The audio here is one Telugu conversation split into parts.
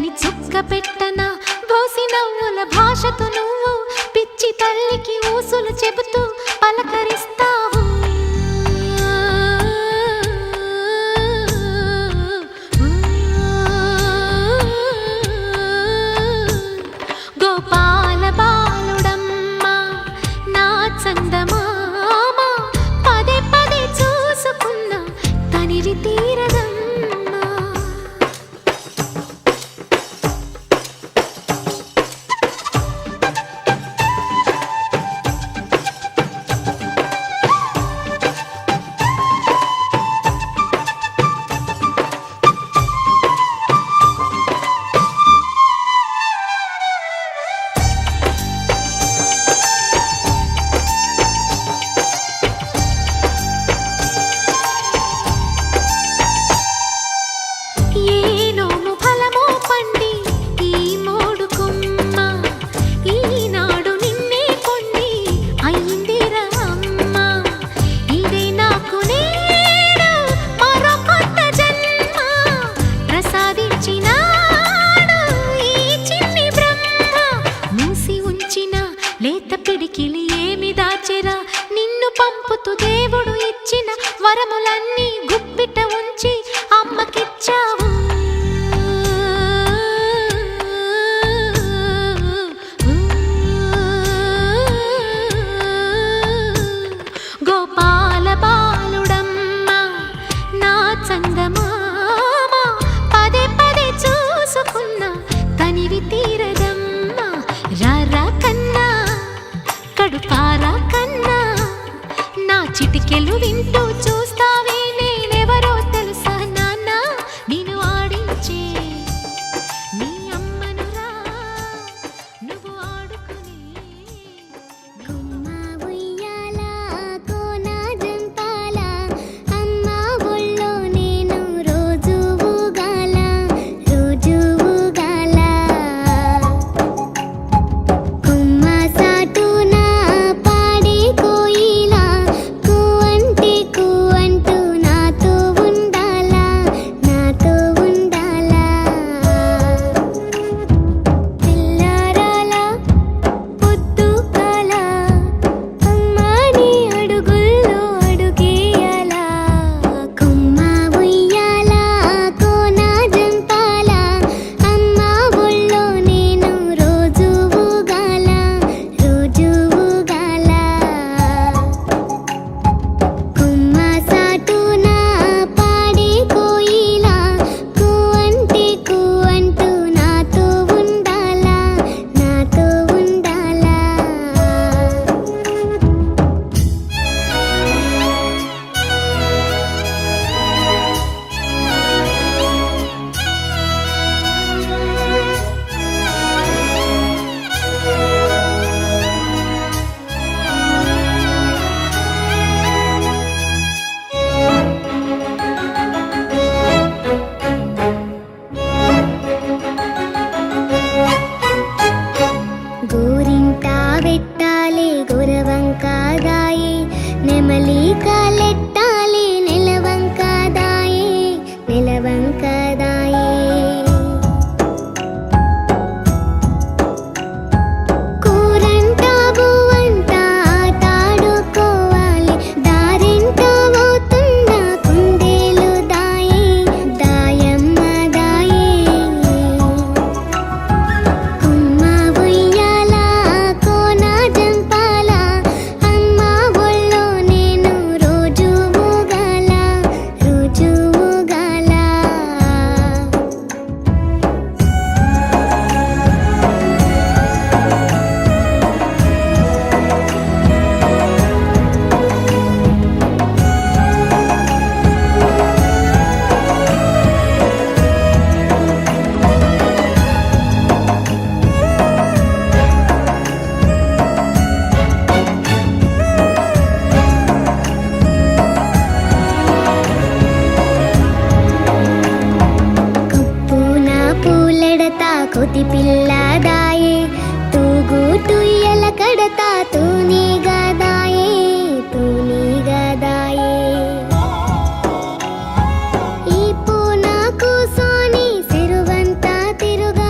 చల్లని చుక్క పెట్టనా బోసి నవ్వుల భాషతో నువ్వు పిచ్చి తల్లికి ఊసులు చెబుతూ పలకరిస్తావు. గోపాల బాలుడమ్మ నా చందమామ పదే పదే చూసుకున్న తనివి తీరదమ్మ. లేత పిడికిలి ఏమి దాచెరా నిన్ను పంపుతూ దేవుడు ఇచ్చిన వరములన్నీ గుప్పిట ఉంచి అమ్మకిచ్చావు. గోపాల బాలుడమ్మ నా చందమామ పదే పదే చూసుకున్న తనివి తీరదమ్మ. రారా కన్నా కడుపారా కన్నా నా చిటికెలు వింటూ చూస్తావే నేనెవరో తెలుసా నాన్న నేను ఆడించే నీ అమ్మనురా నువ్వు ఆడుకునే. గుమ్మ ఉయ్యాల కోన జంపాల అమ్మ ఒళ్ళో నేను రోజు ఊగాల రోజు ఊగాల. గుమ్మ సాటున పాడే కోయిల కూ అంటే కూ అంటూ నాతో ఉండాల నాతో ఉండాల. తెల్లారాల పొద్దు కాల అమ్మ నీ అడుగుల్లో అడుగేయాల. గుమ్మ ఉయ్యాల కోన జంపాల అమ్మ ఒళ్ళో నేను రోజు ఊగాల రోజు ఊగాల. గుమ్మ సాటున పాడే కోయిల కూ అంటే కూ అంటూ నాతో ఉండాల నాతో ఉండాల. గోరింట వెట్టాలే గొరవంకాదాయే నెమలి కాలెట్టాలే నెలవంకాదాయే నెలవంకాదాయే. కూరంట బువ్వంట ఆటాడుకోవాలి దారింట పోతున్న కుందేలు దాయే దాయమ్మ దాయే. గుమ్మ ఉయ్యాల కోన జంపాల అమ్మ ఒళ్ళో నేను రోజు ఊగాల రోజు ఊగాల. కొప్పున పూలెడతా కొతి పిల్లదాయే తూగు తుయ్యల కడతా తూనీగదాయే తూనీగదాయే. ఈ పూన కూసోని సిరువంతా తిరుగా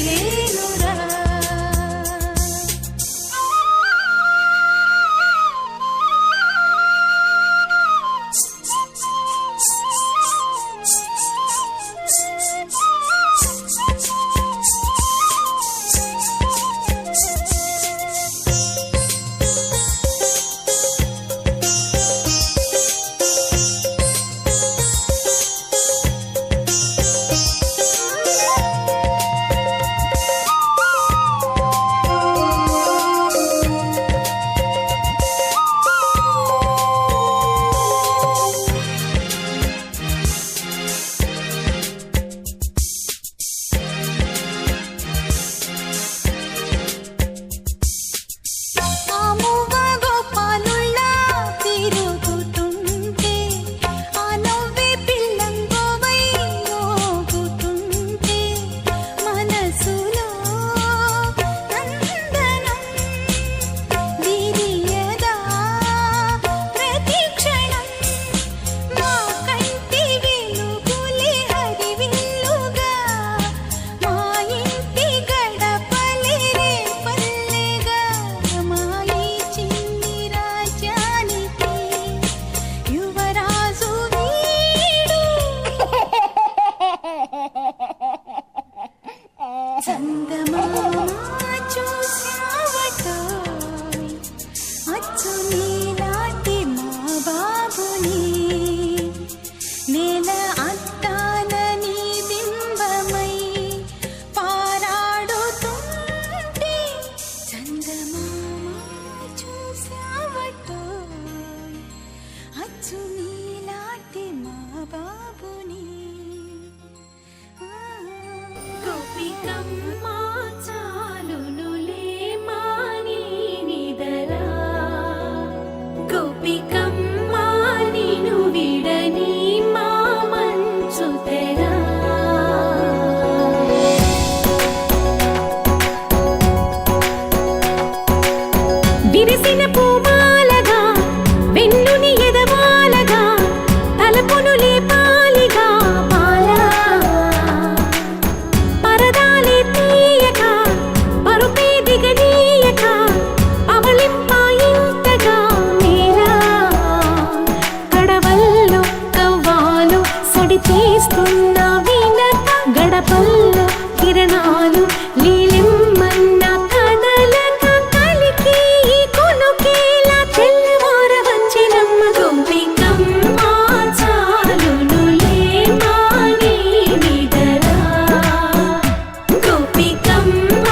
ఏనురా. విరిసిన పూమాలగా వెన్నుని ఎదవాలగా తలపును లేపాలిగా పాలా పరదాలే తీయక పరుపే దిగనీయక అవలింపాయింతగా మీరా కడవల్లో కవ్వాలు సడి చేస్తున్న వీణత గడపల్లో కిరణాలు లీలెమ్మన్న కదలక కలికి కొనుకేలా తెల్లవార వంచినమ్మ గోపికమ్మ చాలునులే మాని నిదరా గోపికమ్మ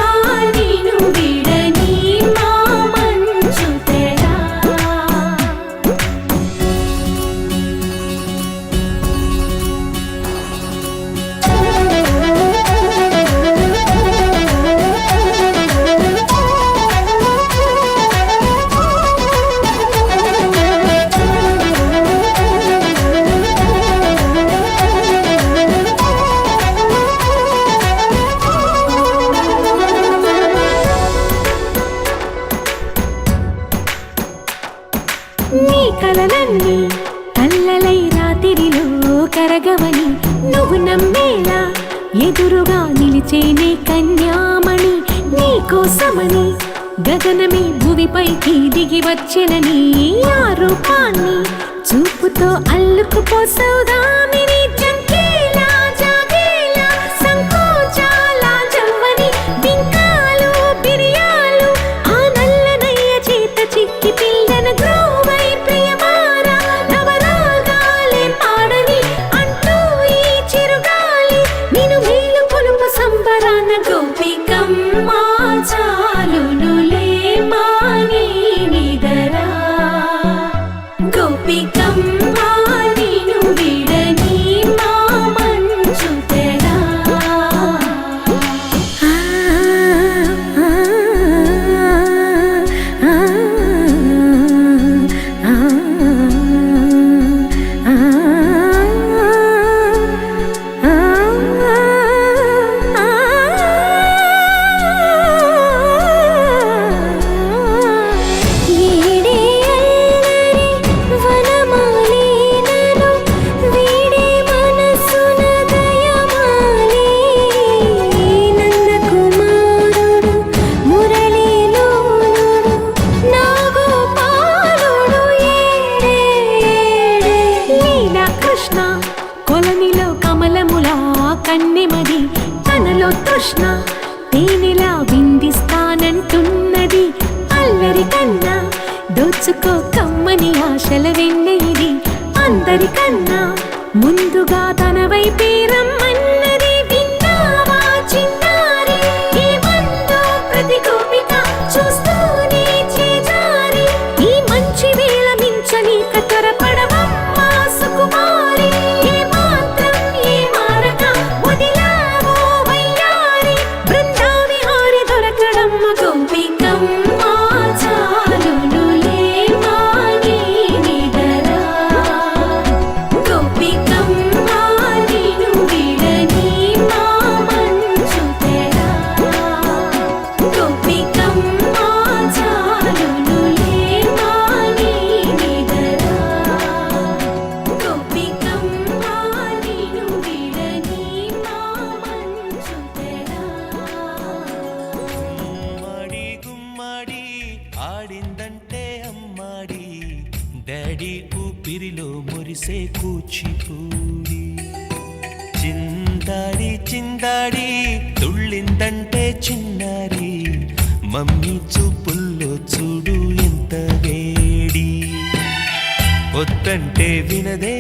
నిను విడని మా మంచు తెరా. నీ కలలన్నీ కల్లలై రాత్రిలో కరగవని నువ్వు నమ్మేలా ఎదురుగా నిలిచేనే కన్యామణి నీ కోసమని గగనమే భువిపైకి దిగి వచ్చెనని ఆ రూపాన్ని చూపుతో అల్లుకుపోసౌదామిని జంకేలా జాగేలా సంకోచాల జవ్వని బింకాలు బిరియాలు ఆ నల్లనయ్య చేత చిక్కి పిల్లన గ్రోవై ప్రియమారా నవరాగాలే పాడని అంటూ ఈ చిరుగాలి నిన్ను మేలు కొలుపు సంబరాన గోపికమ్మ చాలునులే మాని నిదరా గోపికమ్మ నిన్ను విడని మది తనలో తృష్ణ తేనెలా విందిస్తానంటున్నది. అల్లరి కన్నా దోచుకో కమ్మని ఆశల వెన్నెయిది. అందరికన్నా ముందుగా తన వైపే రమ్మన్నది. విన్నావా చిన్నారి ఈ మందు ప్రతి గోపిక చూస్తూనే చేజారి. ఈ మంచి వేళ మించని కతరపడవమ్మా సుకుమారి. ఏ మాత్రం ఏ మారక వదిలావో వయ్యారి. బృందావిహారి దొరకడమ్మ గోపికమ్మ చాలునులే మాని నిదరా. గోపికమ్మ నిను విడని మా మంచు తెరా. గోపికమ్మ చాలునులే మాని నిదరా. గోపికమ్మ నిను విడని మా మంచు తెరా. గుమ్మడి గుమ్మడి ఆడిందంటే అమ్మాడి డాడీ ఊపిరిలో మురిసే కూచిపూడి. చిందాడి చిందాడి తుళ్ళిందంటే చిన్నారి మమ్మీ చూపుల్లో చూడు ఎంత వేడి. వద్దంటే వినదే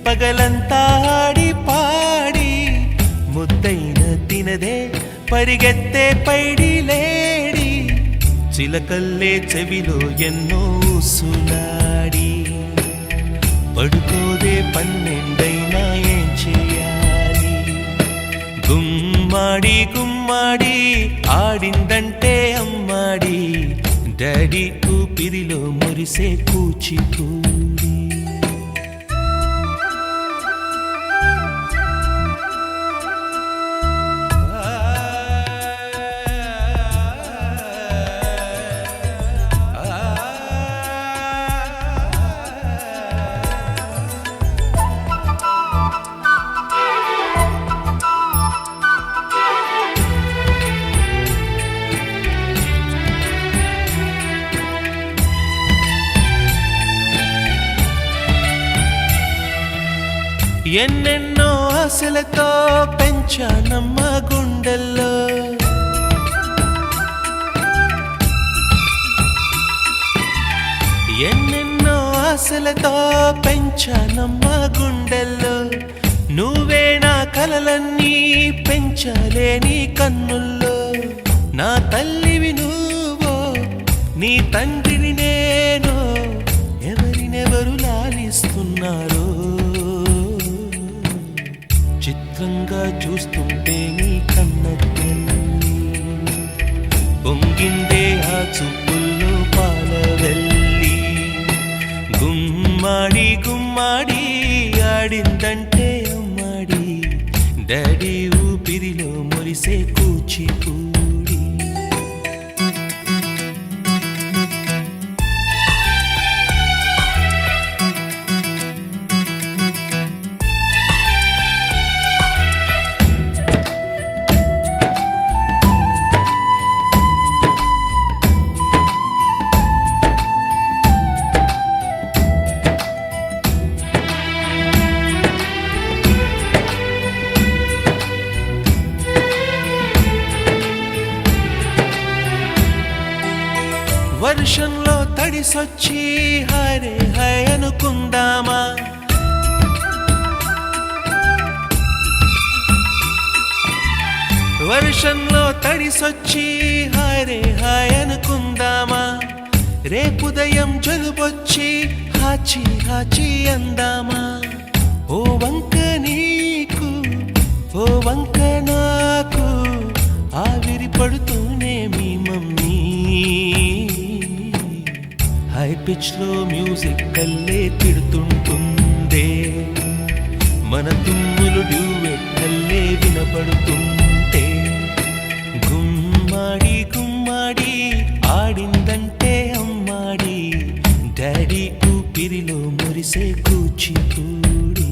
పగలంతా ఆడి పాడి ముద్దైన తినదే పరిగెత్తే పైడి లేడి. చిలకల్లే చెవిలో ఎన్నో సులాడి పడుకోదే పన్నెండైనా ఏం చేయాలి. గుమ్మాడి గుమ్మాడి ఆడిందంటే అమ్మాడి డాడీ ఊపిరిలో మురిసే కూచిపూడి. ఎన్నెన్నో ఆశలతో పెంచానమ్మ గుండెల్లో. ఎన్నెన్నో ఆశలతో పెంచానమ్మ గుండెల్లో. నువ్వే నా కలలన్నీ పెంచాలే నీ కన్నుల్లో. నా తల్లివి నువ్వో నీ తండ్రిని నేను ఎవరినెవరు లాలిస్తున్నారో. చిత్రంగా చూస్తుంటే నీ కన్న తల్లి పొంగిందే ఆ చూపుల్లో పాలవెల్లి. గుమ్మాడి గుమ్మాడి ఆడిందంటే అమ్మాడి డాడీ ఊపిరిలో మురిసే కూచిపూడి. వర్షంలో తడిసొచ్చి హరే హై అనుకుందామా. వర్షంలో తడిసొచ్చి హరే హై అనుకుందామా. రేపుదయం జలుబొచ్చి హాచి హాచి అందామా. ఓ వంక నీకు ఓ వంక నాకు ఆవిరి పడుతూనే మీ మమ్మీ. హై పిచ్ లో మ్యూజిక్ కల్లే తిడుతుంటుందే. మన తుమ్ములు డ్యూయెట్ కల్లే వినపడుతుంటే. గుమ్మాడి గుమ్మాడి ఆడిందంటే అమ్మాడి డాడీ ఊపిరిలో మురిసే కూచిపూడి.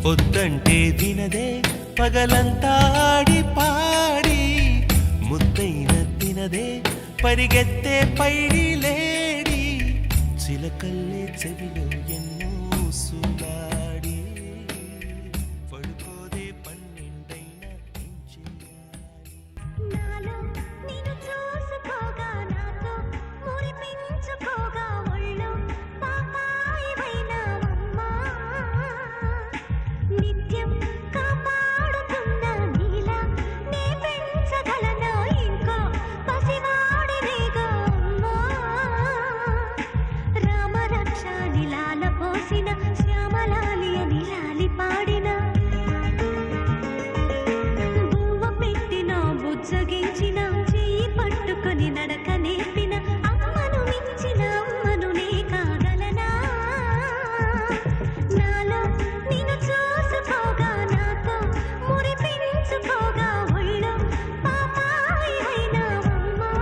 వద్దంటే వినదే పగలంతా ఆడి పాడి ముద్దైన తినదే పరిగెత్తే పైడి లేడి. చిలకల్లే చెవిలో ఎన్నో సులాడి పడుకోదే పన్నెండు పాడిన బువ్వ పెట్టిన బుజ్జగించిన చెయ్యి పట్టుకొని నడక నేర్పిన అమ్మను మించిన అమ్మను నే కాగలనా నాలో నిన్ను చూసుకోగా నాతో మురిపించుకోగా ఒళ్ళో పాపాయి అయినావమ్మా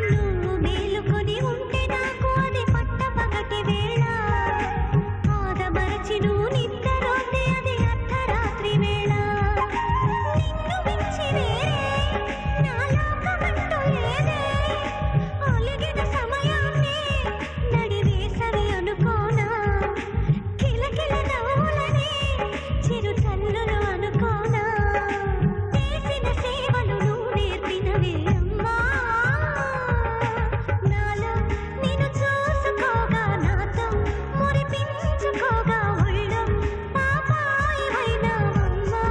నువ్వు మేలుకొని ఉంటే నాకు అది పట్టపగటి వేళ ఆదమరచి నువ్వు నిద్రలోతే అది అర్ధరాత్రి వేళ నిన్ను మించి వేరే నా లోకమంటూ లేదే ఒలిగిన సమయాన్ని నడివేసవి అనుకోనా కిలకిల నవ్వులని చిరు చల్లులు అనుకోనా చేసిన సేవలు నువ్వు నేర్పినవే అమ్మా నాలో నిన్ను చూసుకోగా నాతో మురిపించుకోగా ఒళ్ళో పాపాయి అయినావమ్మా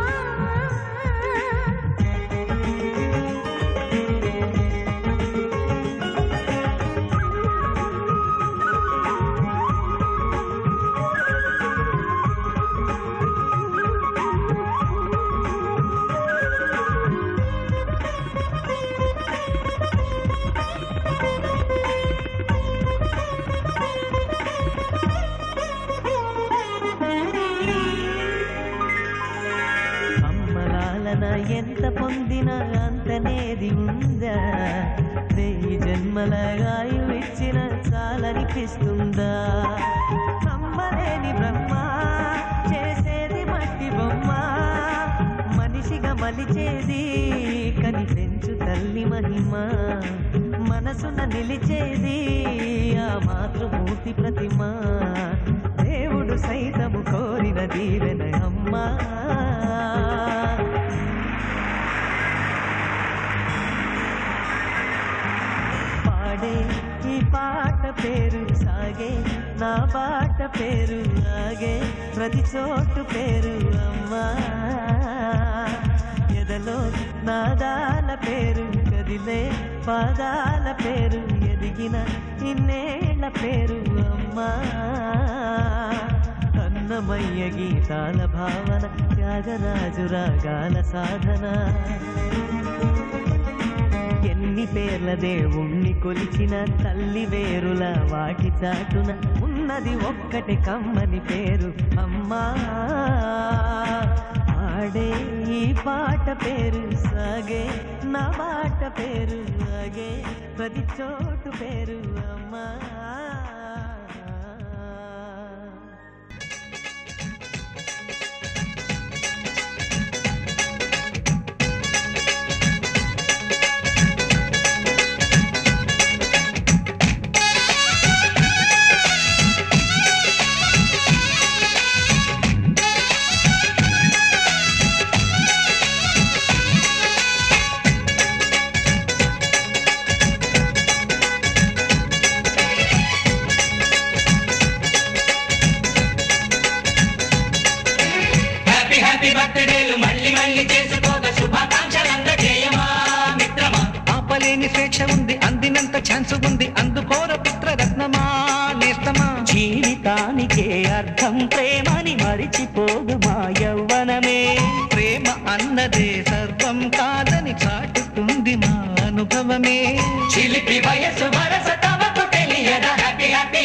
అమ్మలాలన ఎంత పొందినా అంతనేది ఉందా వెయ్యి జన్మల ఆయువిచ్చిన చాలనిపిస్తుందా నమ్మలేని బ్రహ్మ చేసేది మట్టి బొమ్మ మనిషిగా మలిచేది కని పెంచు తల్లి మహిమ మనసున నిలిచేది ఆ మాతృమూర్తి ప్రతిమ దేవుడు సైతము కోరిన దీవెన అమ్మా పాడే ఈ పాట పేరు సాగే నా బాట పేరు ఆగే ప్రతి చోటు పేరు అమ్మా ఎదలో నాదాల పేరు కదిలే పాదాల పేరు ఎదిగిన ఇన్నేళ్ల పేరు అమ్మా అన్నమయ్య గీతాల భావన త్యాగరాజు రాగాల సాధన ఎన్ని పేర్ల దేవుణ్ణి కొలిచిన తల్లి వేరుల వాటి చాటున ఉన్నది ఒక్కటి కమ్మని పేరు అమ్మా ఆడే ఈ పాట పేరు సాగే నా బాట పేరు ఆగే ప్రతి చోటు పేరు అమ్మా స్వేచ్ఛ ఉంది అందినంత ఛాన్స్ ఉంది అందుకోర పుత్ర రత్నమా నేస్తమా జీవితానికే అర్థం ప్రేమని మరిచిపోదు మా యవ్వనమే ప్రేమ అన్నదే సర్వం కాదని చాటుతుంది మా అనుభవమే చిలిపి వయసు వరస తమకు తెలియదా హ్యాపీ హ్యాపీ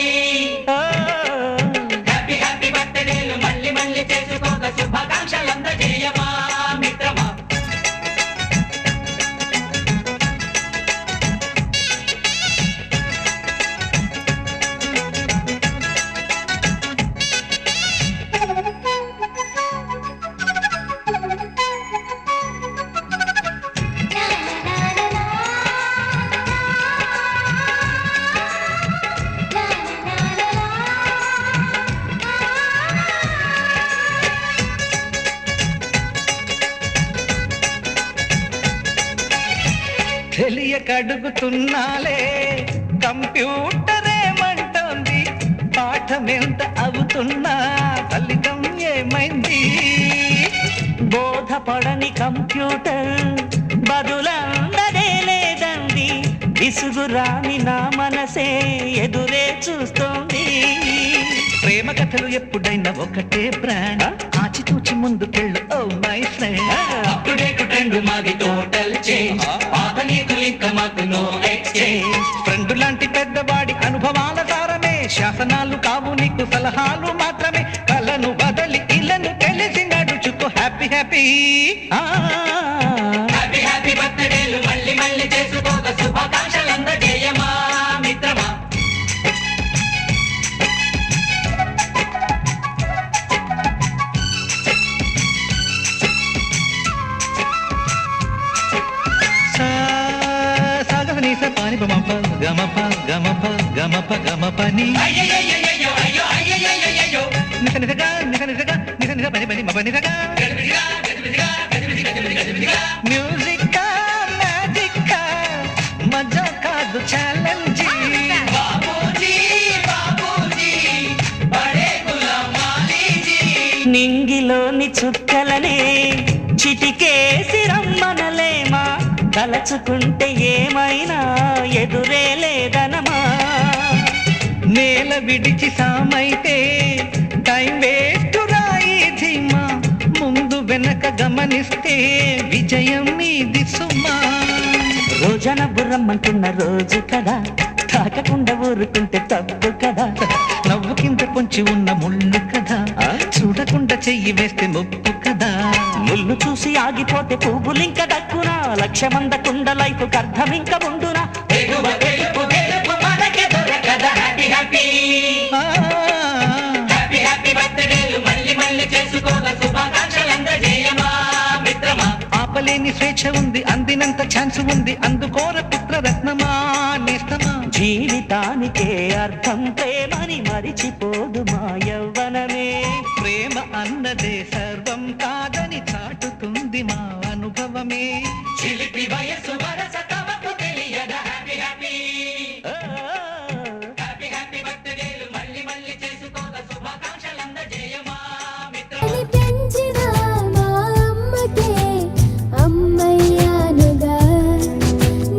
హ్యాపీ హ్యాపీ బర్త్డేలు మళ్ళీ మళ్ళీ చేసుకోక శుభాకాంక్షలు అందజేయమా మిత్రమా la తెలియక అడుగుతున్నాలే కంప్యూటరేమంటోంది పాఠమెంత అవుతున్నా ఫలితం ఏమైంది బోధపడని కంప్యూటర్ బదులందరే లేదండి విసుగురాని నా మనసే ఎదురే చూస్తోంది ప్రేమ కథలు ఎప్పుడైనా ఒకటే బ్రాండ్ ఆచితూచి ముందుకెళ్ళు oh my friend update trend మాది టోటల్ చేంజ్ పాత నీతులు ఇంకా మాకు నో ఎక్స్చేంజ్ ఫ్రెండ్ లాంటి పెద్దవాడి అనుభవాల సారమే శాసనాలు కావు నీకు సలహాలు మాత్రమే కలను బదలి ఇళ్ళను తెలిసి నడుచుకో హ్యాపీ హ్యాపీ హ్యాపీ హ్యాపీ బర్త్డేలు మళ్ళీ మళ్ళీ చేసుకోక శుభాకాంక్షలు అందజేయమా మిత్రమా సాగనీస పాని గమప గమప గమప గమప గమపని అయ్యయ్యయ్యయ్యో అయ్యో అయ్యయ్యయ్యయ్యో నిస నిసగా నిస నిసగా నిస నిస పని పని మప నిసగా గదిబిదిగా గదిబిదిగా గదిబిది గదిబిది గదిబిదిగా మ్యూజిక్ మ్యాజిక్ మజా కాదు ఛాలెంజ్ బాబూజీ బాబూజీ బడే గులాం మాలీజీ నింగిలోని చుక్కలనే చిటికేసి రమ్మనలేమా తలచుకుంటే ఏమైనా ఎదురే లేదనమా నేల విడిచి సామైతే టైం వేస్ట్ రాయి ధీమా ముందు వెనక గమనిస్తే విజయం మీది సుమా రోజన బుర్రమ్మంటున్న రోజు కదా తాకకుండా ఊరుకుంటే తప్పు కదా నవ్వు కింద పొంచి ఉన్న ముళ్ళు కదా చూడకుండా చెయ్యి వేస్తే ముప్పు కదా ముళ్ళు చూసి ఆగిపోతే పువ్వులింక దక్కునా లక్ష్యమందకుండా లైఫ్ అర్థం ఇంక ఉండునా ఎగువ గెలుపు గెలుపు మనకే దొరకదా హ్యాపీ హ్యాపీ ఆ, హ్యాపీ హ్యాపీ బర్త్డేలు మళ్ళీ మళ్ళీ చేసుకోక శుభాకాంక్షలు అందజేయమా మిత్రమా ఆపలేని స్వేచ్ఛ ఉంది అందినంత ఛాన్స్ ఉంది అందుకోర పుత్ర రత్నమా నేస్తమా జీవితానికే అర్థం ప్రేమని మరిచిపోదు మా యవ్వనమే ప్రేమ అన్నదే సర్వం కాదని చాటుతుంది మా అనుభవమే చిలిపి వయసు వరస తమకు తెలియదా హ్యాపీ హ్యాపీ హ్యాపీ హ్యాపీ బర్త్డేలు మళ్ళీ మళ్ళీ చేసుకోక శుభాకాంక్షలు అందజేయమా మిత్రమా అని పెంచిన మా అమ్మకే అమ్మయ్యానుగా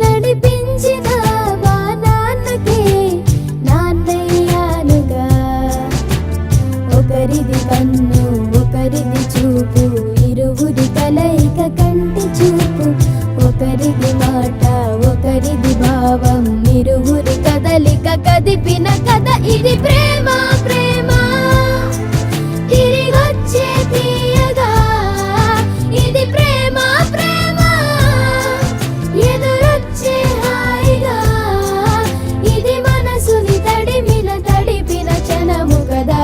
నడిపించిన మా నాన్నకే నాన్నయ్యానుగా ఒకరిది కన్ను ఒకరిది చూపు ఇరువురి కలయిక కంటి చూపు ఒకరిది మాట ఒకరిది భావం ఇరువురి కదలిక కదిపిన కథ ఇది ప్రేమ ప్రేమ తిరిగొచ్చే తీయగా ఇది ప్రేమ ప్రేమ ఎదురొచ్చే హాయిగా ఇది మనసుని తడిపిన క్షణము కదా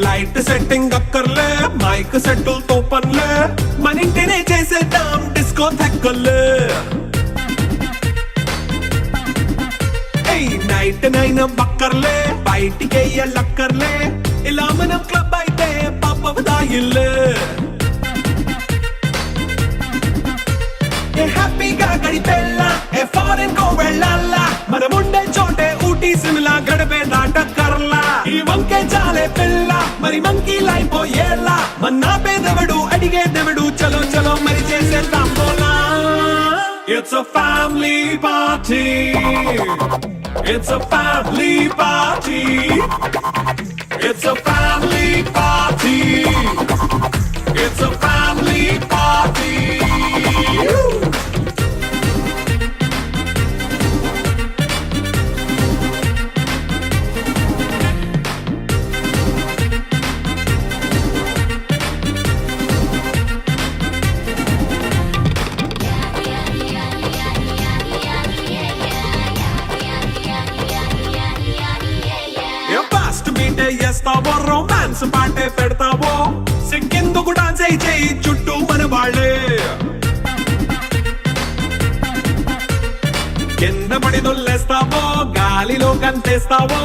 లైట్ సెట్టింగ్ అక్కర్లే మైక్ సెట్టులతో పనులే మన ఇంటినే చేసేద్దాం డిస్కో థెక్కలే నైట్ నైన్ బక్కర్లే బయటికి వెళ్ళక్కర్లే ఇలా మనం క్లబ్ అయితే పాప దాయిల్లే ఏ హ్యాపీగా గడిపెళ్ళా ఏ ఫారెన్ కో వెళ్ళాలా మనం ఉండే చోటే ఊటీ సిమ్లా గడిపే నాటకర్లా ఈ వంకే చాలే పిల్ల మరి మంకీ లైఫ్ ఏళ్ళ మన్నా పేదవడు అడిగేదెవడు చలో చలో మరి చేసేద్దాం బోలా It's a family party. It's a family party. It's a family party. It's a family party. Dance పాటే పెడతావో సిగ్గెందుకు డాన్స్ అయి చేయి చుట్టూ మన వాళ్ళే కింద పడి దొల్లేస్తావో గాలిలో కంతేస్తావో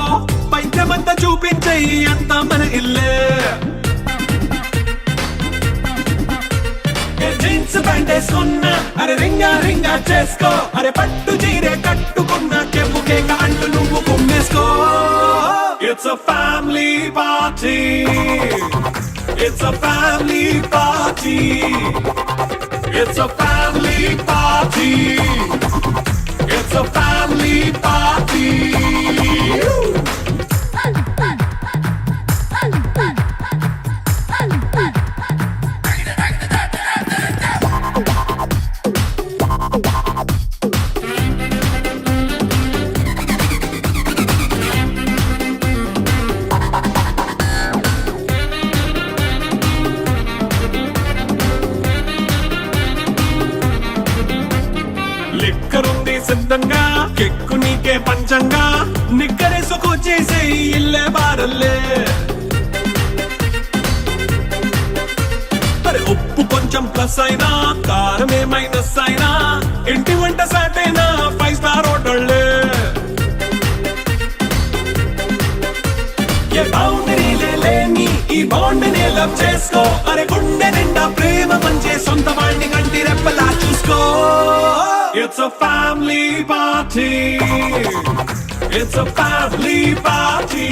పైద్యమంతా చూపించేయి అంతా మన ఇల్లే జీన్స్ ప్యాంట్ వేసుకున్నా అరే రింగా రింగా చేసుకో అరే పట్టు చీరే కట్టుకున్న చెప్పు కేక అంటూ నువ్వు కుమ్మేసుకో it's a family party it's a family party it's a family party it's a family party లిక్కరుంది సిద్ధంగా కెక్కు నీకే పంచంగా నిక్కరేసుకు చేసే ఇల్లే బారల్లే అరే ఉప్పు కొంచెం ప్లస్ అయినా కారమే మైనస్ అయినా ఇంటి వంట సాటైనా 5 స్టార్ హోటళ్ళే ఏ బౌండరీలే లేని ఈ బాండ్ని లవ్ చేసుకో అరే గుండె నిండా ప్రేమ పంచే సొంత వాడిని కంటి రెప్పలా చూసుకో It's a family party. It's a family party.